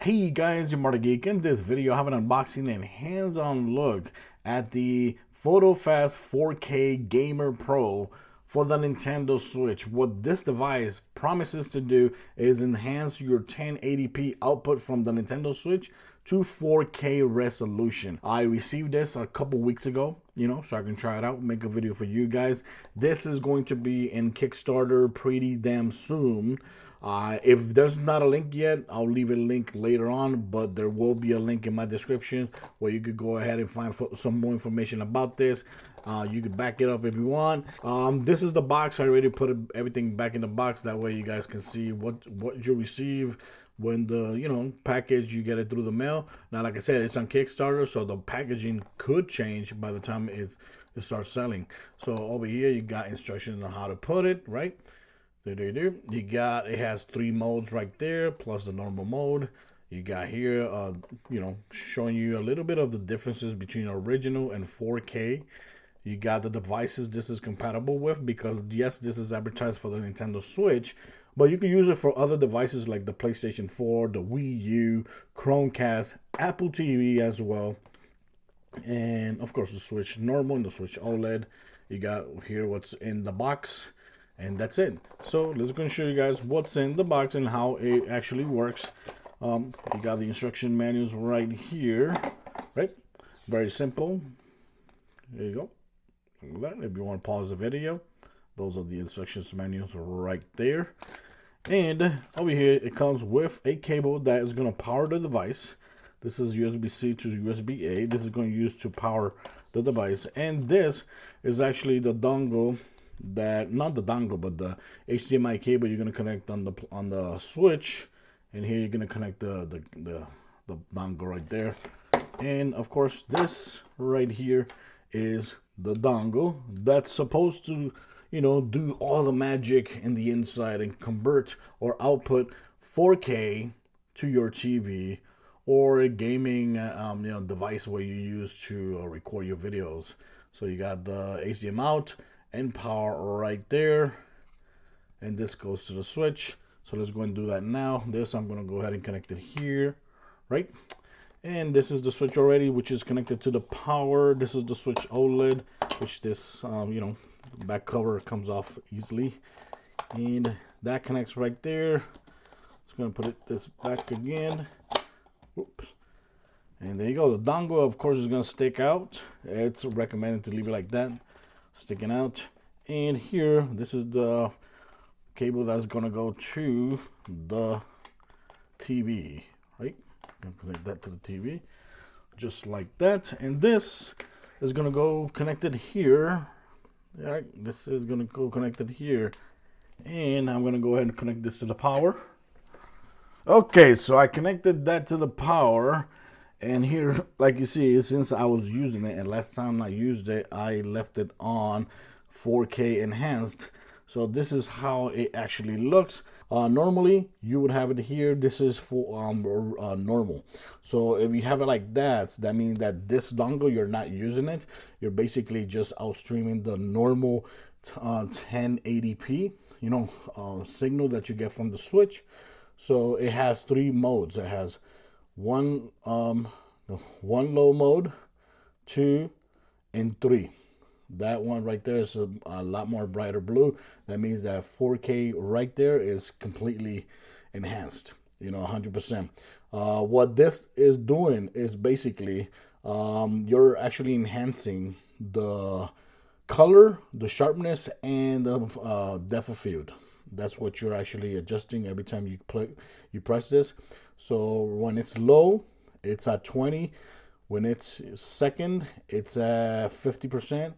Hey guys, your Marta Geek. In this video, I have an unboxing and hands-on look at the PhotoFast 4K Gamer Pro for the Nintendo Switch. What this device promises to do is enhance your 1080p output from the Nintendo Switch to 4K resolution. I received this a couple weeks ago, so I can try it out, make a video for you guys. This is going to be in Kickstarter pretty damn soon. If there's not a link yet, I'll leave a link later on, but there will be a link in my description where you could go ahead and find some more information about this. You could back it up if you want. This is the box. I already put everything back in the box. That way you guys can see what you receive when the package, you get it through the mail. Now, like I said, it's on Kickstarter, so the packaging could change by the time it starts selling. So over here you got instructions on how to put it, right? You got, it has 3 modes right there, plus the normal mode. You got here, showing you a little bit of the differences between original and 4K. You got the devices this is compatible with, because yes, this is advertised for the Nintendo Switch, but you can use it for other devices like the PlayStation 4, the Wii U, Chromecast, Apple TV as well, and of course the Switch normal and the Switch OLED. You got here what's in the box. And that's it. So let's go and show you guys what's in the box and how it actually works. You got the instruction manuals right here, right? Very simple. There you go. Look at that. If you want to pause the video, those are the instructions manuals right there. And over here, it comes with a cable that is going to power the device. This is USB-C to USB-A. This is going to use to power the device. And this is actually the dongle, not the dongle, but the HDMI cable you're gonna connect on the Switch, and here you're gonna connect the dongle right there. And of course, this right here is the dongle that's supposed to do all the magic in the inside and convert or output 4K to your TV or a gaming device where you use to record your videos. So you got the HDMI out and power right there, and this goes to the Switch. So let's go and do that now. This, I'm gonna go ahead and connect it here, right? And this is the Switch already, which is connected to the power. This is the Switch OLED, which this back cover comes off easily, and that connects right there. Just gonna put this back again. Oops. And there you go. The dongle, of course, is gonna stick out. It's recommended to leave it like that, sticking out. And here, this is the cable that's gonna go to the TV, right? Connect that to the TV, just like that. And this is gonna go connected here. All right, this is gonna go connected here, and I'm gonna go ahead and connect this to the power. Okay, so I connected that to the power. And here, like you see, since I was using it, and last time I used it, I left it on 4K enhanced. So this is how it actually looks. Normally, you would have it here. This is for normal. So if you have it like that, that means that this dongle, you're not using it. You're basically just outstreaming the normal 1080p, signal that you get from the Switch. So it has 3 modes. It has one low mode, 2, and 3. That one right there is a lot more brighter blue. That means that 4K right there is completely enhanced, 100%. What this is doing is basically you're actually enhancing the color, the sharpness, and the depth of field. That's what you're actually adjusting every time you press this. So when it's low, it's at 20. When it's second, it's at 50%.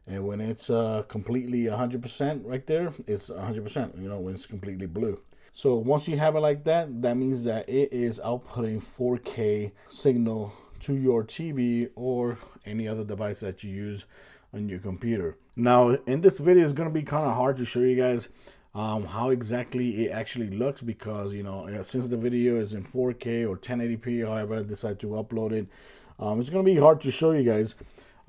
And when it's completely 100% right there, it's 100%, when it's completely blue. So once you have it like that, that means that it is outputting 4K signal to your TV or any other device that you use on your computer. Now, in this video, it's going to be kind of hard to show you guys how exactly it actually looks, because since the video is in 4K or 1080p, however I decide to upload it, it's going to be hard to show you guys.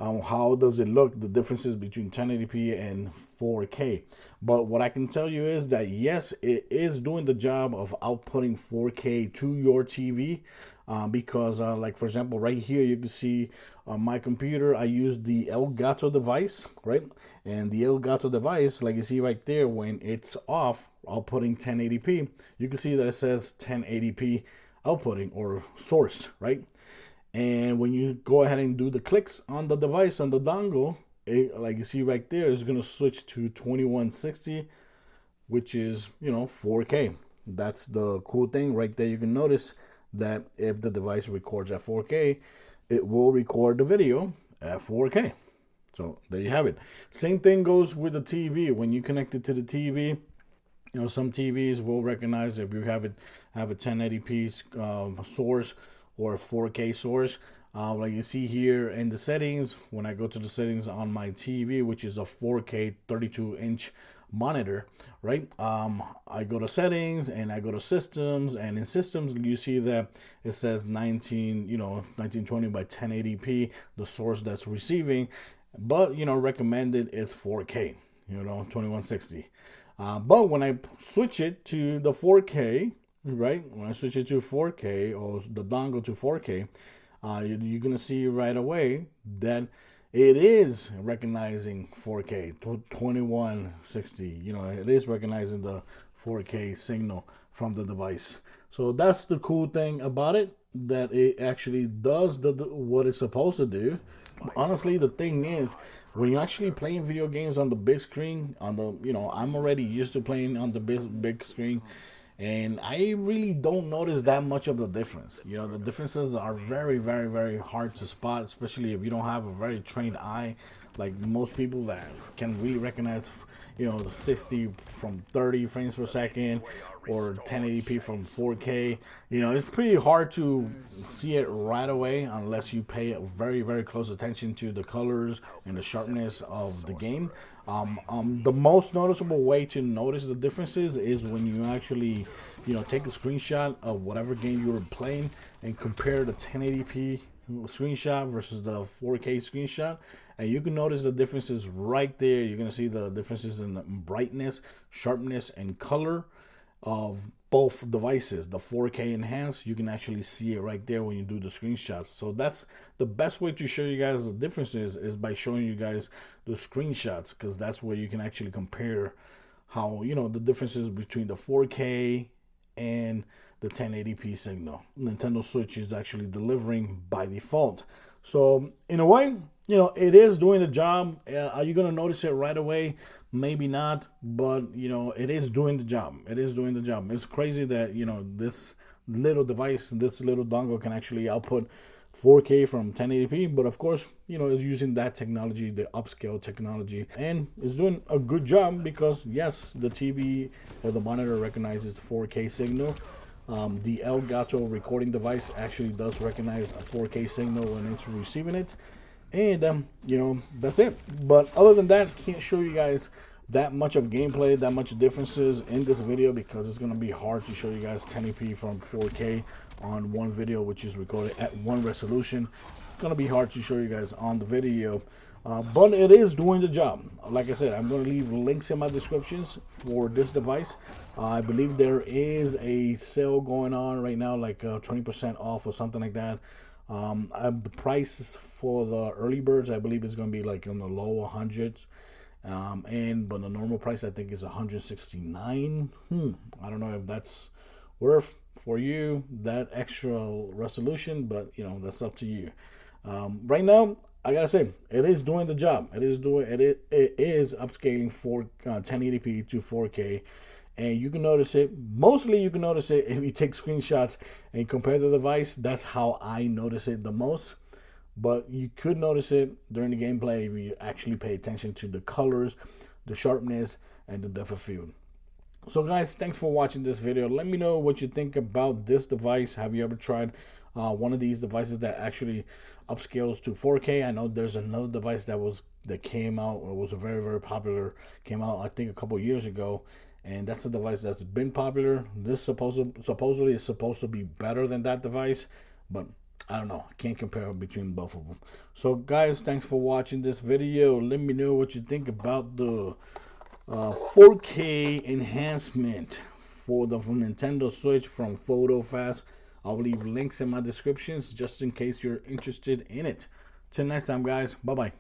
how does it look, the differences between 1080p and 4K. But what I can tell you is that yes, it is doing the job of outputting 4K to your TV, because like for example right here you can see on my computer I use the Elgato device, right? And the Elgato device, like you see right there, when it's off outputting 1080p, you can see that it says 1080p outputting or sourced, right? And when you go ahead and do the clicks on the device, on the dongle, like you see right there, it's going to switch to 2160, which is, 4K. That's the cool thing right there. You can notice that if the device records at 4K, it will record the video at 4K. So there you have it. Same thing goes with the TV. When you connect it to the TV, some TVs will recognize if you have a 1080p source or a 4K source. Like you see here in the settings, when I go to the settings on my TV, which is a 4K 32-inch monitor, right? I go to settings and I go to systems, and in systems you see that it says 1920 by 1080p, the source that's receiving, but recommended is 4K, 2160. But when I switch it to the 4K, right? When I switch it to 4K or the dongle to 4K, you're going to see right away that it is recognizing 4K, 2160. It is recognizing the 4K signal from the device. So that's the cool thing about it, that it actually does what it's supposed to do. Honestly, the thing is, when you're actually playing video games on the big screen, I'm already used to playing on the big screen, and I really don't notice that much of the difference. The differences are very, very, very hard to spot, especially if you don't have a very trained eye, like most people that can really recognize, the 60 from 30 frames per second or 1080p from 4K. It's pretty hard to see it right away unless you pay very, very close attention to the colors and the sharpness of the game. The most noticeable way to notice the differences is when you actually, take a screenshot of whatever game you were playing and compare the 1080p screenshot versus the 4K screenshot, and you can notice the differences right there. You're gonna see the differences in the brightness, sharpness, and color of both devices. The 4K enhanced, you can actually see it right there when you do the screenshots. So that's the best way to show you guys the differences, is by showing you guys the screenshots, because that's where you can actually compare how, the differences between the 4K and the 1080p signal Nintendo Switch is actually delivering by default. So in a way, it is doing the job. Are you going to notice it right away? Maybe not, but it is doing the job. It is doing the job. It's crazy that this little device, this little dongle, can actually output 4K from 1080p, but of course, it's using that technology, the upscale technology, and it's doing a good job because yes, the TV or the monitor recognizes 4K signal. The Elgato recording device actually does recognize a 4K signal when it's receiving it, and that's it. But other than that, can't show you guys that much of gameplay, that much differences in this video, because it's going to be hard to show you guys 1080p from 4K on one video which is recorded at one resolution. It's going to be hard to show you guys on the video, but it is doing the job. Like I said, I'm going to leave links in my descriptions for this device. I believe there is a sale going on right now, like 20% off or something like that. The price for the early birds, I believe, is going to be like in the low 100s. But the normal price, I think, is 169. I don't know if that's worth for you that extra resolution, but that's up to you. Right now, I gotta say, it is doing the job. It is upscaling 1080p to 4K, and you can notice it. Mostly, you can notice it if you take screenshots and compare the device. That's how I notice it the most. But you could notice it during the gameplay if you actually pay attention to the colors, the sharpness, and the depth of field. So guys, thanks for watching this video. Let me know what you think about this device. Have you ever tried one of these devices that actually upscales to 4K? I know there's another device that came out, or was very, very popular, came out I think a couple years ago, and that's a device that's been popular. This supposedly is supposed to be better than that device, but I don't know. I can't compare between both of them. So, guys, thanks for watching this video. Let me know what you think about the 4K enhancement for the Nintendo Switch from PhotoFast. I'll leave links in my descriptions just in case you're interested in it. Till next time, guys. Bye-bye.